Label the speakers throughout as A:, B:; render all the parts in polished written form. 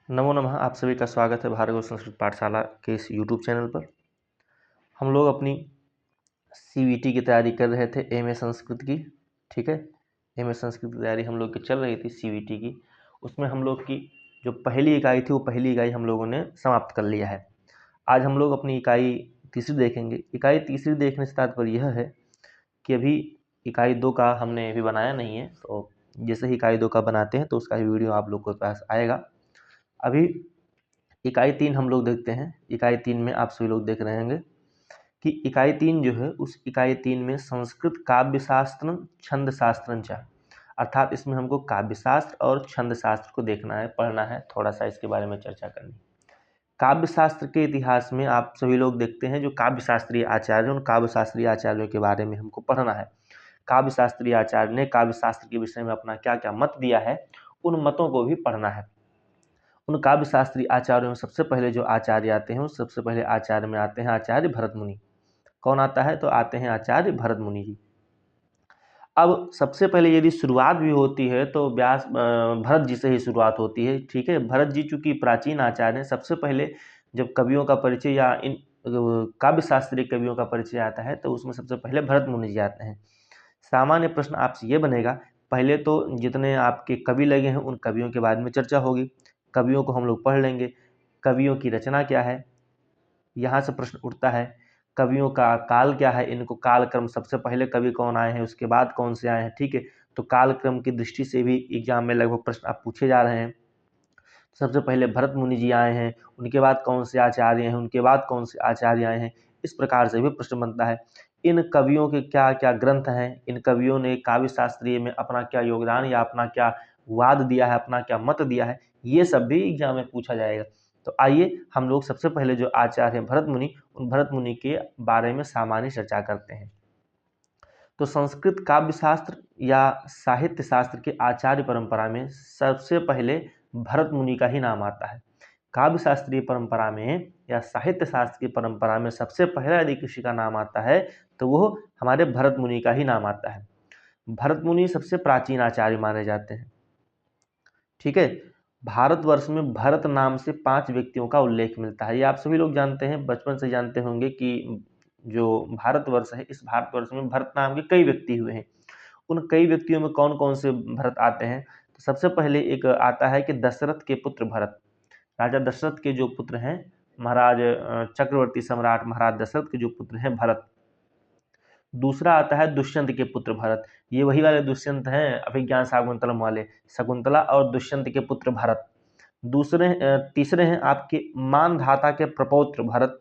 A: नमो नमः। आप सभी का स्वागत है भार्गव संस्कृत पाठशाला के इस यूट्यूब चैनल पर। हम लोग अपनी सीवीटी की तैयारी कर रहे थे, एमए संस्कृत की। ठीक है, एमए संस्कृत की तैयारी हम लोग की चल रही थी सीवीटी की। उसमें हम लोग की जो पहली इकाई थी वो पहली इकाई हम लोगों ने समाप्त कर लिया है। आज हम लोग अपनी इकाई तीसरी देखेंगे। इकाई तीसरी देखने से तात्पर्य यह है कि अभी इकाई 2 का हमने अभी बनाया नहीं है, तो जैसे ही इकाई 2 का बनाते हैं तो उसका भी वीडियो आप लोग के पास आएगा। अभी इकाई 3 हम लोग देखते हैं। इकाई 3 में आप सभी लोग देख रहे होंगे कि इकाई 3 जो है, उस इकाई 3 में संस्कृत काव्य शास्त्र छंद शास्त्र च, अर्थात इसमें हमको काव्य शास्त्र और छंद शास्त्र को देखना है, पढ़ना है, थोड़ा सा इसके बारे में चर्चा करनी। काव्य शास्त्र के इतिहास में आप सभी लोग देखते हैं जो काव्य शास्त्रीय आचार्य, उन काव्य शास्त्रीय आचार्यों के बारे में हमको पढ़ना है। काव्य शास्त्रीय आचार्य ने काव्य शास्त्र के विषय में अपना क्या क्या मत दिया है, उन मतों को भी पढ़ना है। उन काव्य शास्त्री आचार्यों में सबसे पहले जो आचार्य आते हैं, उस सबसे पहले आचार्य में आते हैं आचार्य भरत मुनि। कौन आता है? तो आते हैं आचार्य भरत मुनि जी। अब सबसे पहले यदि शुरुआत भी होती है तो व्यास भरत जी से ही शुरुआत होती है। ठीक है, भरत जी चूंकि प्राचीन आचार्य हैं, सबसे पहले जब कवियों का परिचय या इन काव्य शास्त्रीय कवियों का परिचय आता है तो उसमें सबसे पहले भरत मुनि जी आते हैं। सामान्य प्रश्न आपसे ये बनेगा, पहले तो जितने आपके कवि लगे हैं उन कवियों के बारे में चर्चा होगी। कवियों को हम लोग पढ़ लेंगे, कवियों की रचना क्या है, यहाँ से प्रश्न उठता है। कवियों का काल क्या है, इनको काल क्रम, सबसे पहले कवि कौन आए हैं, उसके बाद कौन से आए हैं। ठीक है, तो काल क्रम की दृष्टि से भी एग्जाम में लगभग प्रश्न आप पूछे जा रहे हैं। सबसे पहले भरत मुनि जी आए हैं, उनके बाद कौन से आचार्य हैं, उनके बाद कौन से आचार्य आए हैं, इस प्रकार से भी प्रश्न बनता है। इन कवियों के क्या क्या ग्रंथ हैं, इन कवियों ने काव्य शास्त्रीय में अपना क्या योगदान या अपना क्या वाद दिया है, अपना क्या मत दिया है, ये सब भी एग्जाम में पूछा जाएगा। तो आइए हम लोग सबसे पहले जो आचार्य हैं भरत मुनि, उन भरत मुनि के बारे में सामान्य चर्चा करते हैं। तो संस्कृत काव्य शास्त्र या साहित्य शास्त्र के आचार्य परंपरा में सबसे पहले भरत मुनि का ही नाम आता है। काव्य शास्त्रीय परंपरा में या साहित्य शास्त्र की परंपरा में सबसे पहला यदि किसी का नाम आता है तो वो हमारे भरत मुनि का ही नाम आता है। भरत मुनि सबसे प्राचीन आचार्य माने जाते हैं। ठीक है, भारतवर्ष में भरत नाम से 5 व्यक्तियों का उल्लेख मिलता है। ये आप सभी लोग जानते हैं, बचपन से जानते होंगे कि जो भारतवर्ष है, इस भारतवर्ष में भरत नाम के कई व्यक्ति हुए हैं। उन कई व्यक्तियों में कौन कौन से भरत आते हैं? तो सबसे पहले एक आता है कि दशरथ के पुत्र भरत। राजा दशरथ के जो पुत्र हैं, महाराज चक्रवर्ती सम्राट महाराज दशरथ के जो पुत्र हैं भरत। दूसरा आता है दुष्यंत के पुत्र भरत। ये वही वाले दुष्यंत हैं अभिज्ञान शाकुंतलम वाले, शकुंतला और दुष्यंत के पुत्र भरत। तीसरे हैं आपके मानधाता के प्रपौत्र भरत।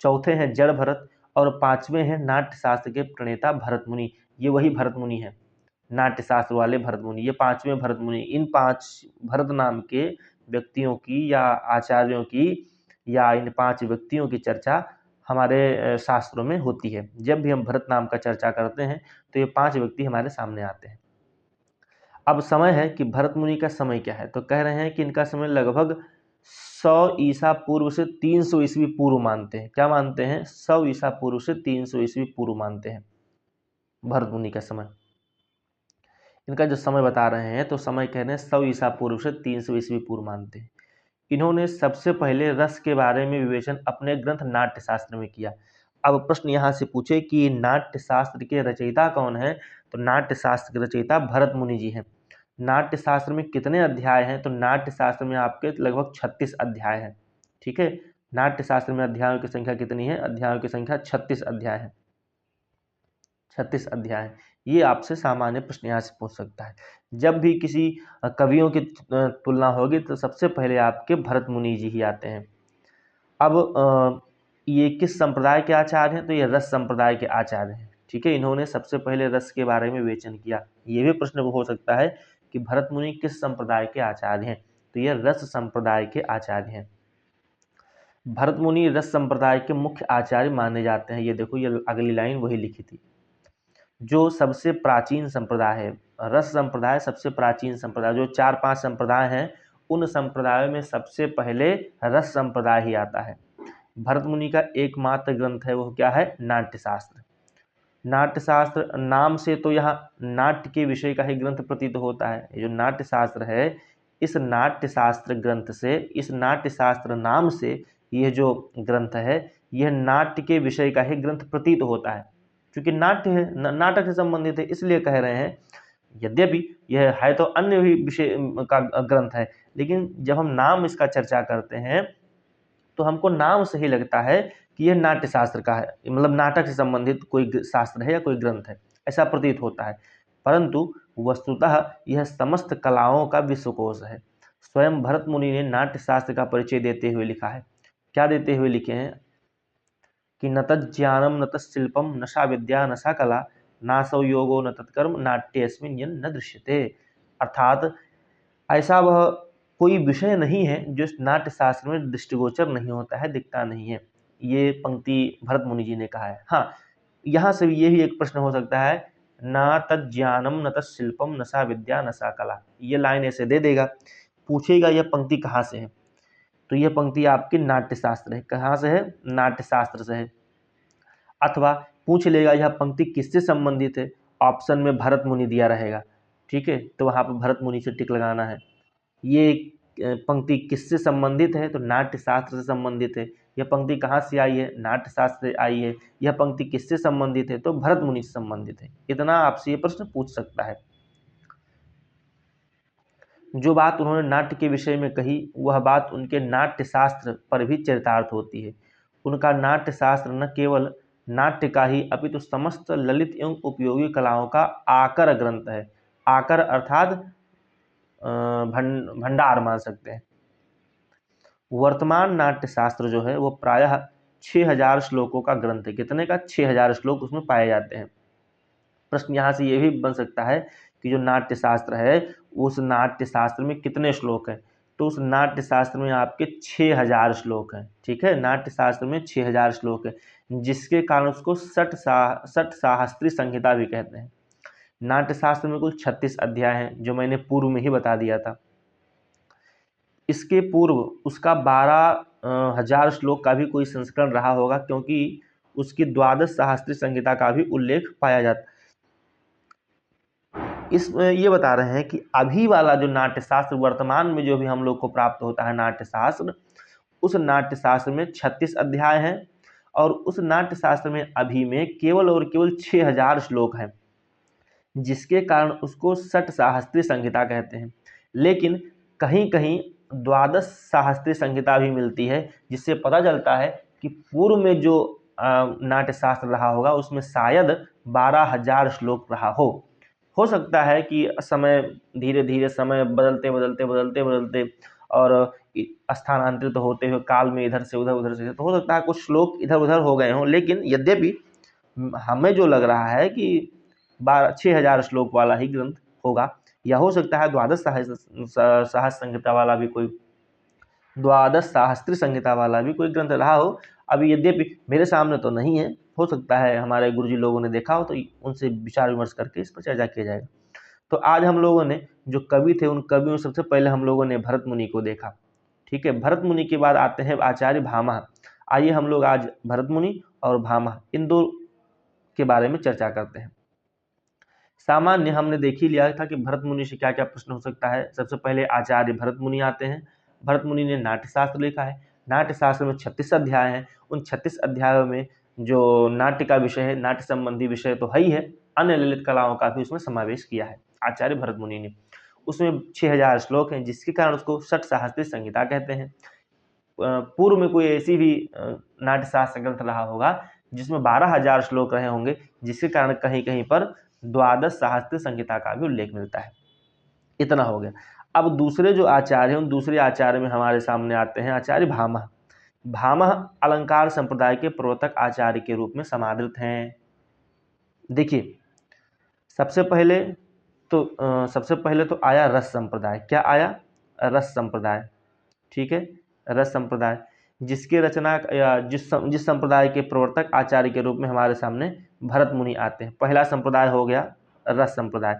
A: चौथे हैं जड़ भरत और पांचवें हैं नाट्य शास्त्र के प्रणेता भरत मुनि। ये वही भरत मुनि हैं, नाट्य शास्त्र वाले भरत मुनि, ये पांचवें भरत मुनि। इन 5 भरत नाम के व्यक्तियों की या आचार्यों की या इन 5 व्यक्तियों की चर्चा हमारे शास्त्रों में होती है। जब भी हम भरत नाम का चर्चा करते हैं तो ये 5 व्यक्ति हमारे सामने आते हैं। अब समय है कि भरत मुनि का समय क्या है, तो कह रहे हैं कि इनका समय लगभग 100 ईसा पूर्व से 300 ईस्वी पूर्व मानते हैं। क्या मानते हैं? 100 ईसा पूर्व से 300 ईस्वी पूर्व मानते हैं भरत मुनि का समय। इनका जो समय बता रहे हैं तो समय कह रहे हैं 100 ईसा पूर्व से 300 ईस्वी पूर्व मानते हैं। इन्होंने सबसे पहले रस के बारे में विवेचन अपने ग्रंथ नाट्य शास्त्र में किया। अब प्रश्न यहाँ से पूछे कि नाट्य शास्त्र के रचयिता कौन है, तो नाट्य शास्त्र के रचयिता भरत मुनि जी हैं। नाट्य शास्त्र में कितने अध्याय हैं? तो नाट्य शास्त्र में आपके लगभग 36 अध्याय हैं। ठीक है, नाट्य शास्त्र में अध्यायों की संख्या कितनी है? अध्यायों की संख्या 36 अध्याय है। 36 अध्याय। ये आपसे सामान्य प्रश्न यहाँ से पूछ सकता है। जब भी किसी कवियों की तुलना होगी तो सबसे पहले आपके भरत मुनि जी ही आते हैं। अब ये किस संप्रदाय के आचार्य हैं? तो ये रस संप्रदाय के आचार्य हैं। ठीक है, इन्होंने सबसे पहले रस के बारे में विवेचन किया। ये भी प्रश्न हो सकता है कि भरत मुनि किस संप्रदाय के आचार्य हैं? तो ये रस संप्रदाय के आचार्य हैं। भरत मुनि रस संप्रदाय के मुख्य आचार्य माने जाते हैं। ये देखो, ये अगली लाइन वही लिखी थी। जो सबसे प्राचीन संप्रदाय है, रस संप्रदाय सबसे प्राचीन संप्रदाय, जो 4-5 संप्रदाय हैं उन संप्रदायों में सबसे पहले रस संप्रदाय ही आता है। भरत मुनि का एकमात्र ग्रंथ है, वो क्या है? नाट्य शास्त्र। नाट्य शास्त्र नाम से तो यहाँ नाट्य के विषय का ही ग्रंथ प्रतीत होता है। ये जो नाट्य शास्त्र है, इस नाट्यशास्त्र ग्रंथ से, इस नाट्यशास्त्र नाम से यह जो ग्रंथ है यह नाट्य के विषय का ही ग्रंथ प्रतीत होता है। क्योंकि नाट्य है, नाटक से संबंधित है, इसलिए कह रहे हैं। यद्यपि यह है तो अन्य भी विषय का ग्रंथ है, लेकिन जब हम नाम इसका चर्चा करते हैं तो हमको नाम से ही लगता है कि यह नाट्य शास्त्र का है, मतलब नाटक से संबंधित कोई शास्त्र है या कोई ग्रंथ है, ऐसा प्रतीत होता है। परंतु वस्तुतः यह समस्त कलाओं का विश्वकोश है। स्वयं भरत मुनि ने नाट्य शास्त्र का परिचय देते हुए लिखा है। क्या देते हुए लिखे हैं कि न तज्ज्ञानम न तत्शिल्पम न सा विद्या न सा कला नासौ योगो न तत्कर्म नाट्यस्मिन् यन् न दृश्यते। अर्थात ऐसा वह कोई विषय नहीं है जो इस नाट्य शास्त्र में दृष्टिगोचर नहीं होता है, दिखता नहीं है। ये पंक्ति भरत मुनि जी ने कहा है। हाँ, यहाँ से ये भी एक प्रश्न हो सकता है, न तज्ज्ञानम न तत्शिल्पम न सा विद्या न सा कला, ये लाइन ऐसे दे देगा, पूछेगा यह पंक्ति कहाँ से है, तो यह पंक्ति आपकी नाट्यशास्त्र है। कहाँ से है? नाट्यशास्त्र से है। अथवा पूछ लेगा यह पंक्ति किससे संबंधित है, ऑप्शन में भरत मुनि दिया रहेगा, ठीक है, तो वहाँ पर भरत मुनि से टिक लगाना है। ये पंक्ति किससे संबंधित है, तो नाट्यशास्त्र से संबंधित है। यह पंक्ति कहाँ से आई है? नाट्यशास्त्र से आई है। यह पंक्ति किससे संबंधित है, तो भरत मुनि से संबंधित है। इतना आपसे ये प्रश्न पूछ सकता है। जो बात उन्होंने नाट्य के विषय में कही वह बात उनके नाट्यशास्त्र पर भी चरितार्थ होती है। उनका नाट्यशास्त्र न केवल नाट्य का ही अपितु समस्त ललित एवं उपयोगी कलाओं का आकर ग्रंथ है। आकर अर्थात भंडार मान सकते हैं। वर्तमान नाट्यशास्त्र जो है वो प्रायः 6000 श्लोकों का ग्रंथ है। कितने का? 6000 श्लोक उसमें पाए जाते हैं। प्रश्न यहाँ से ये भी बन सकता है कि जो नाट्यशास्त्र है उस नाट्यशास्त्र में कितने श्लोक हैं, तो उस नाट्यशास्त्र में आपके 6000 श्लोक हैं। ठीक है, नाट्यशास्त्र में 6000 श्लोक है, जिसके कारण उसको षट शास्त्री संहिता भी कहते हैं। नाट्यशास्त्र में कुल 36 अध्याय हैं, जो मैंने पूर्व में ही बता दिया था। इसके पूर्व उसका 12,000 श्लोक का भी कोई संस्करण रहा होगा, क्योंकि उसकी द्वादश शास्त्री संहिता का भी उल्लेख पाया जाता है। इसमें ये बता रहे हैं कि अभी वाला जो नाट्यशास्त्र वर्तमान में जो भी हम लोग को प्राप्त होता है नाट्यशास्त्र, उस नाट्यशास्त्र में 36 अध्याय हैं और उस नाट्यशास्त्र में अभी में केवल और केवल 6000 श्लोक हैं, जिसके कारण उसको षट शास्त्री संहिता कहते हैं। लेकिन कहीं कहीं द्वादश शास्त्री संहिता भी मिलती है, जिससे पता चलता है कि पूर्व में जो नाट्यशास्त्र रहा होगा उसमें शायद 12,000 श्लोक रहा हो सकता है कि समय धीरे धीरे समय बदलते और स्थानांतरित होते हुए काल में इधर से उधर से, तो हो सकता है कुछ श्लोक इधर उधर हो गए हों, लेकिन यद्यपि हमें जो लग रहा है कि 6,000 श्लोक वाला ही ग्रंथ होगा, या हो सकता है द्वादश सहस्त्र संहिता वाला भी कोई, द्वादश शास्त्री संहिता वाला भी कोई ग्रंथ रहा हो। अभी यद्यपि मेरे सामने तो नहीं है, हो सकता है हमारे गुरुजी लोगों ने देखा हो, तो उनसे विचार विमर्श करके इस पर चर्चा किया जाएगा। तो आज हम लोगों ने जो कवि थे उन कवियों में सबसे पहले हम लोगों ने भरत मुनि को देखा। ठीक है, भरत मुनि के बाद आते हैं आचार्य भामह। आइए हम लोग आज भरत मुनि और भामह इन दो के बारे में चर्चा करते हैं। सामान्य हमने देख ही लिया था कि भरत मुनि से क्या क्या प्रश्न हो सकता है। सबसे पहले आचार्य भरत मुनि आते हैं। भरत मुनि ने नाट्यशास्त्र लिखा है। नाट्यशास्त्र में 36 अध्याय हैं। उन 36 अध्यायों में जो नाट्य का विषय है, नाट्य संबंधी विषय तो है ही है, अन्य ललित कलाओं का भी उसमें समावेश किया है आचार्य भरत मुनि ने। उसमें 6000 श्लोक हैं, जिसके कारण उसको षट शास्त्री संहिता कहते हैं। पूर्व में कोई ऐसी भी नाट्यशास्त्र ग्रंथ रहा होगा जिसमें 12,000 श्लोक रहे होंगे, जिसके कारण कहीं कहीं पर द्वादश शास्त्री संहिता का भी उल्लेख मिलता है। इतना हो गया। अब दूसरे जो आचार्य हैं उन दूसरे आचार्य में हमारे सामने आते हैं आचार्य भामह। भामह अलंकार संप्रदाय के प्रवर्तक आचार्य के रूप में समादृत हैं। देखिए, सबसे पहले तो आया रस संप्रदाय। क्या आया? रस संप्रदाय। ठीक है, रस संप्रदाय, जिसके रचना जिस संप्रदाय के प्रवर्तक आचार्य के रूप में हमारे सामने भरत मुनि आते हैं। पहला संप्रदाय हो गया रस संप्रदाय।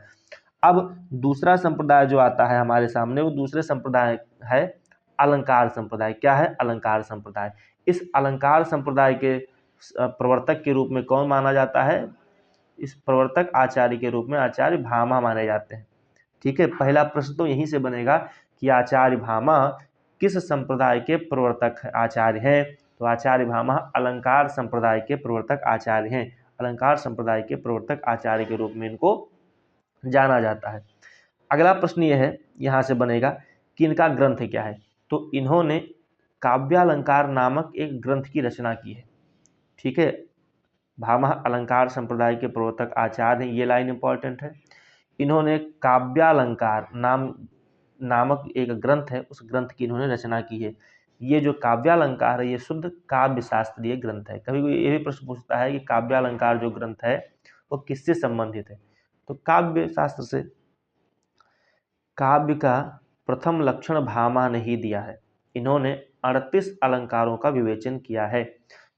A: अब दूसरा संप्रदाय जो आता है हमारे सामने, वो दूसरे संप्रदाय है अलंकार संप्रदाय। क्या है? अलंकार संप्रदाय। इस अलंकार संप्रदाय के प्रवर्तक के रूप में कौन माना जाता है? इस प्रवर्तक आचार्य के रूप में आचार्य भामह माने जाते हैं। ठीक है, पहला प्रश्न तो यहीं से बनेगा कि आचार्य भामा किस संप्रदाय के प्रवर्तक आचार्य हैं, तो आचार्य भामा अलंकार संप्रदाय के प्रवर्तक आचार्य हैं। अलंकार संप्रदाय के प्रवर्तक आचार्य के रूप में इनको जाना जाता है। अगला प्रश्न यह है, यहाँ से बनेगा कि इनका ग्रंथ क्या है, तो इन्होंने काव्यालंकार नामक एक ग्रंथ की रचना की है। ठीक है, भामा अलंकार संप्रदाय के प्रवर्तक आचार्य हैं, ये लाइन इंपॉर्टेंट है। इन्होंने काव्यालंकार नामक एक ग्रंथ है, उस ग्रंथ की इन्होंने रचना की है। ये जो काव्यालंकार है ये शुद्ध काव्य शास्त्रीय ग्रंथ है। कभी कोई ये भी प्रश्न पूछता है कि काव्यालंकार जो ग्रंथ है वो किससे संबंधित है, तो काव्य शास्त्र से। काव्य का प्रथम लक्षण भामा ने ही दिया है। इन्होंने 38 अलंकारों का विवेचन किया है।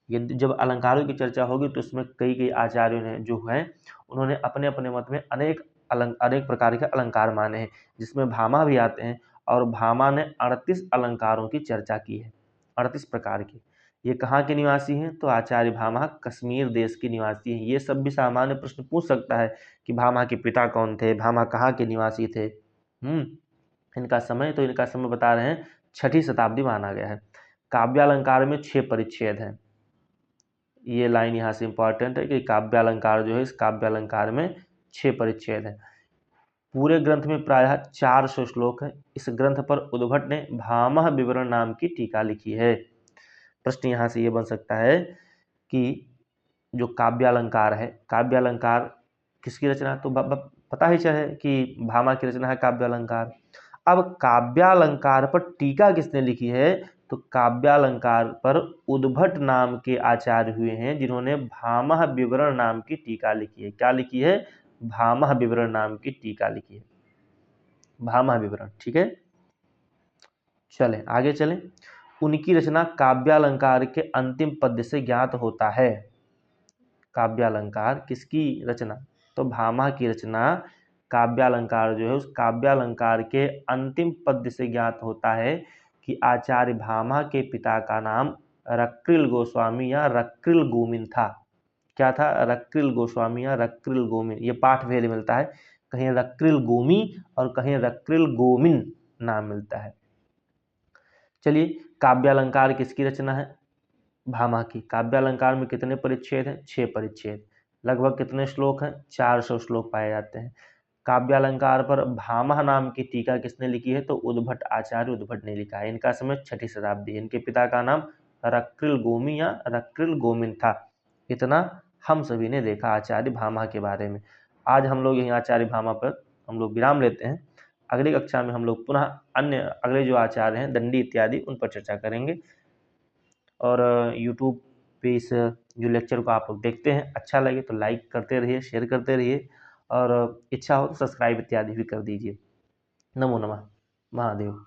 A: ये जब अलंकारों की चर्चा होगी तो उसमें कई आचार्यों ने जो हैं उन्होंने अपने अपने मत में अनेक प्रकार के अलंकार माने हैं, जिसमें भामा भी आते हैं। और भामा ने 38 अलंकारों की चर्चा की है, 38 प्रकार की। ये कहाँ के निवासी हैं, तो आचार्य भामा कश्मीर देश के निवासी हैं। ये सब भी सामान्य प्रश्न पूछ सकता है कि भामा के पिता कौन थे, भामा कहाँ के निवासी थे। इनका समय बता रहे हैं 6ठी शताब्दी माना गया है। काव्यालंकार में 6 परिच्छेद हैं। ये लाइन यहाँ से इंपॉर्टेंट है कि काव्यालंकार जो है, इस काव्यालंकार में 6 परिच्छेद हैं। पूरे ग्रंथ में प्रायः 400 श्लोक हैं। इस ग्रंथ पर उद्भट ने भामह विवरण नाम की टीका लिखी है। प्रश्न यहाँ से ये बन सकता है कि जो काव्यालंकार है, काव्यालंकार किसकी रचना, तो पता ही चले कि भामा की रचना है काव्यालंकार। अब काव्यालंकार पर टीका किसने लिखी है, तो काव्यालंकार पर उद्भट नाम के आचार्य हुए हैं जिन्होंने भामह विवरण नाम की टीका लिखी है। क्या लिखी है, भामह विवरण नाम की टीका लिखी है, भामह विवरण। ठीक है, चलें आगे चलें। उनकी रचना काव्यालंकार के अंतिम पद्य से ज्ञात होता है। काव्यालंकार किसकी रचना, तो भामा की रचना काव्यालंकार जो है उस काव्यालंकार के अंतिम पद्य से ज्ञात होता है कि आचार्य भामा के पिता का नाम रक्रिल गोस्वामी या रक्रिल गोमिन था। क्या था, रक्रिल गोस्वामी या रक्रिल गोमिन। ये पाठ भेद मिलता है, कहीं रक्रिल गोमी और कहीं रक्रिल गोमिन नाम मिलता है। चलिए, काव्यालंकार किसकी रचना है, भामा की। काव्यालंकार में कितने परिच्छेद हैं, 6 परिच्छेद। लगभग कितने श्लोक हैं, 400 श्लोक पाए जाते हैं। काव्यालंकार पर भामा नाम की टीका किसने लिखी है, तो उद्भट आचार्य उद्भट ने लिखा है। इनका समय 6ठी शताब्दी है। इनके पिता का नाम रक्रिल गोमी या रक्रिल गोमिन था। इतना हम सभी ने देखा आचार्य भामा के बारे में। आज हम लोग यहीं आचार्य भामा पर हम लोग विराम लेते हैं। अगली कक्षा में हम लोग पुनः अन्य अगले जो आचार्य हैं दंडी इत्यादि उन पर चर्चा करेंगे। और यूट्यूब पे इस जो लेक्चर को आप लोग देखते हैं, अच्छा लगे तो लाइक करते रहिए, शेयर करते रहिए, और इच्छा हो तो सब्सक्राइब इत्यादि भी कर दीजिए। नमो नमः महादेव।